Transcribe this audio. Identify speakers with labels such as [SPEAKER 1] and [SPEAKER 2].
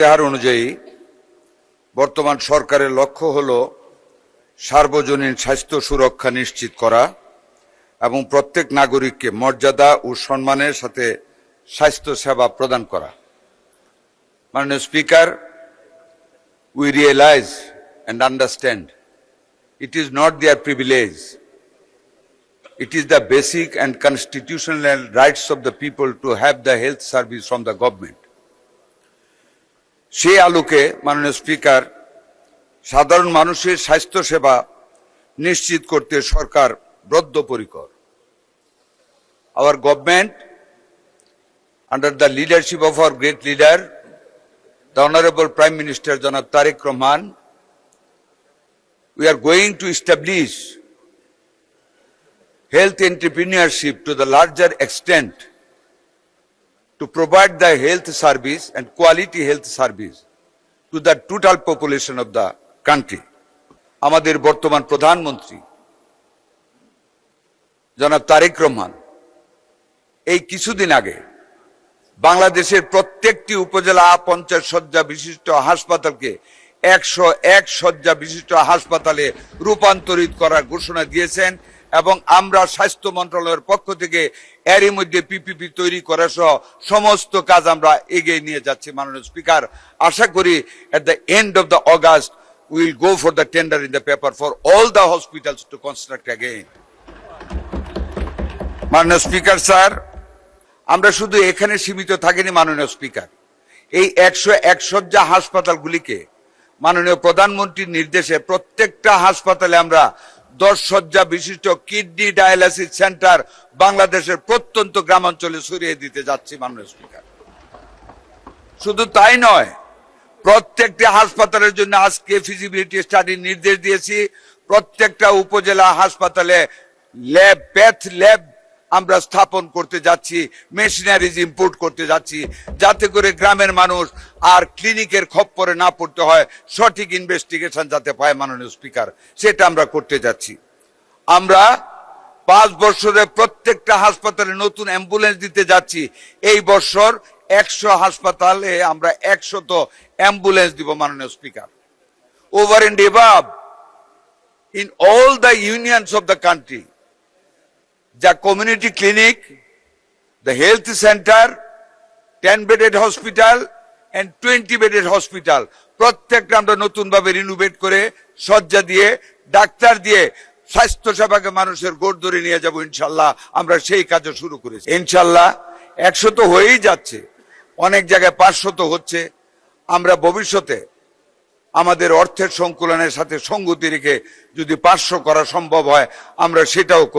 [SPEAKER 1] ইশতেহার অনুযায়ী বর্তমান সরকারের লক্ষ্য হল সার্বজনীন স্বাস্থ্য সুরক্ষা নিশ্চিত করা এবং প্রত্যেক নাগরিককে মর্যাদা ও সম্মানের সাথে স্বাস্থ্য সেবা প্রদান করা। মাননীয় speaker, we realize and understand it is not their privilege, it is the basic and constitutional rights of the people to have the health service from the government. সেই আলোকে মাননীয় স্পিকার, সাধারণ মানুষের স্বাস্থ্য সেবা নিশ্চিত করতে সরকার বদ্ধপরিকর। Our government, under the leadership of our great leader, the Honorable Prime Minister Janab Tariq Rahman, we are going to establish health entrepreneurship to the larger extent to provide the health service and quality health service to the total population of the country. আমাদের বর্তমান প্রধানমন্ত্রী জনাব তারেক রহমান এই কিছুদিন আগে বাংলাদেশের প্রত্যেকটি উপজেলা 50 শয্যা বিশিষ্ট হাসপাতালকে 101 শয্যা বিশিষ্ট হাসপাতালে রূপান্তরিত করার ঘোষণা দিয়েছেন এবং আমরা স্বাস্থ্য মন্ত্রণালয়ের পক্ষ থেকে এরই মধ্যে পিপিপি তৈরি করা সহ সমস্ত কাজ আমরা এগিয়ে নিয়ে যাচ্ছি। মাননীয় স্পিকার, আশা করি at the end of the August we will go for the tender in the paper for all the hospitals to construct again. মাননীয় স্পিকার স্যার, আমরা শুধু এখানে সীমিত থাকিনি। মাননীয় স্পিকার, এই 101 শয্যা হাসপাতালগুলিকে মাননীয় প্রধানমন্ত্রীর নির্দেশে প্রত্যেকটা হাসপাতালে আমরা 10 শয্যা বিশিষ্ট কিডনি ডায়ালাইসিস সেন্টার বাংলাদেশের প্রত্যন্ত গ্রামাঞ্চলে ছড়িয়ে দিতে যাচ্ছি। মাননীয় স্পিকার, শুধু তাই নয়, প্রত্যেকটি হাসপাতালের জন্য আজকে ফিজিবিলিটি স্টাডির নির্দেশ দিয়েছি। প্রত্যেকটা উপজেলা হাসপাতালে ল্যাব, প্যাথ ল্যাব আমরা স্থাপন করতে যাচ্ছি, মেশিনারিজ ইম্পোর্ট করতে যাচ্ছি, যাতে করে গ্রামের মানুষ আর ক্লিনিকের খপ্পরে না পড়তে হয়, সঠিক ইনভেস্টিগেশন যাতে পায়। মাননীয় স্পিকার, সেটা আমরা করতে যাচ্ছি। আমরা 5 বছরে প্রত্যেকটা হাসপাতালে নতুন অ্যাম্বুলেন্স দিতে যাচ্ছি। এই বছর 100 হাসপাতালে আমরা 100 অ্যাম্বুলেন্স দিব। মাননীয় speaker, over and above in all the unions of the country, the community clinic, the health center, 10-bedded hospital and 20-bedded hospital প্রত্যেকটা আমরা নতুন ভাবে রিনোভেট করে শয্যা দিয়ে ডাক্তার দিয়ে স্বাস্থ্য সেবাকে মানুষের গোড় ধরে নিয়ে যাব ইনশাআল্লাহ। আমরা সেই কাজও শুরু করেছি ইনশাআল্লাহ। 100 তো হয়েই যাচ্ছে, অনেক জায়গায় 500 হচ্ছে। আমরা ভবিষ্যতে আমাদের অর্থের সংকুলনের সাথে সঙ্গতি রেখে যদি 500 করা সম্ভব হয় আমরা সেটাও করব।